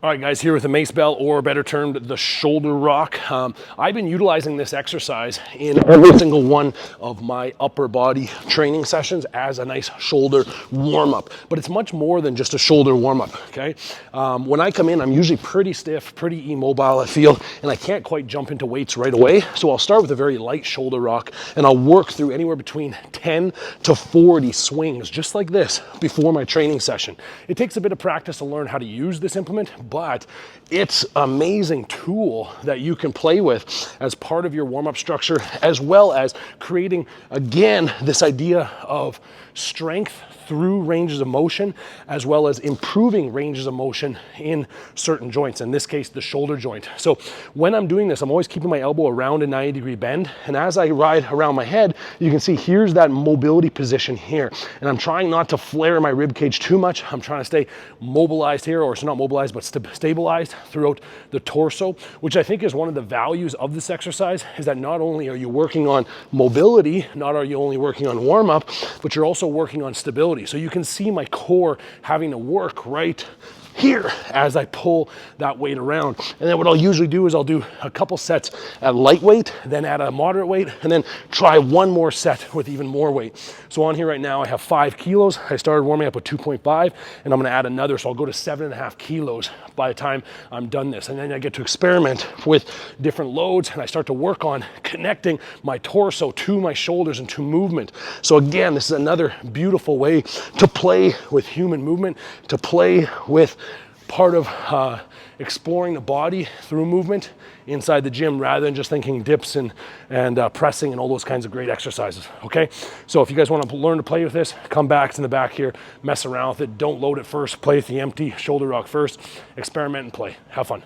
All right, guys, here with the mace bell, or better termed, the shoulder rock. I've been utilizing this exercise in every single one of my upper body training sessions as a nice shoulder warm-up. But it's much more than just a shoulder warm-up, okay? When I come in, I'm usually pretty stiff, pretty immobile, I feel, and I can't quite jump into weights right away. So I'll start with a very light shoulder rock, and I'll work through anywhere between 10 to 40 swings, just like this, before my training session. It takes a bit of practice to learn how to use this implement, but it's an amazing tool that you can play with as part of your warm-up structure, as well as creating, again, this idea of strength through ranges of motion, as well as improving ranges of motion in certain joints, in this case, the shoulder joint. So when I'm doing this, I'm always keeping my elbow around a 90-degree bend, and as I ride around my head, you can see here's that mobility position here, and I'm trying not to flare my rib cage too much. I'm trying to stay mobilized here, or it's not mobilized, but stabilized throughout the torso, which I think is one of the values of this exercise, is that not only are you working on mobility, not are you only working on warm-up, but you're also working on stability. So you can see my core having to work right here as I pull that weight around. And then what I'll usually do is I'll do a couple sets at lightweight, then at a moderate weight, and then try one more set with even more weight. So on here right now, I have 5 kilos. I started warming up with 2.5, and I'm gonna add another, so I'll go to 7.5 kilos by the time I'm done this. And then I get to experiment with different loads, and I start to work on connecting my torso to my shoulders and to movement. So again, this is another beautiful way to play with human movement, to play with part of exploring the body through movement inside the gym, rather than just thinking dips and pressing and all those kinds of great exercises, okay? So if you guys want to learn to play with this, come back, it's in the back here, mess around with it, don't load it first, play with the empty shoulder rock first, experiment and play, have fun.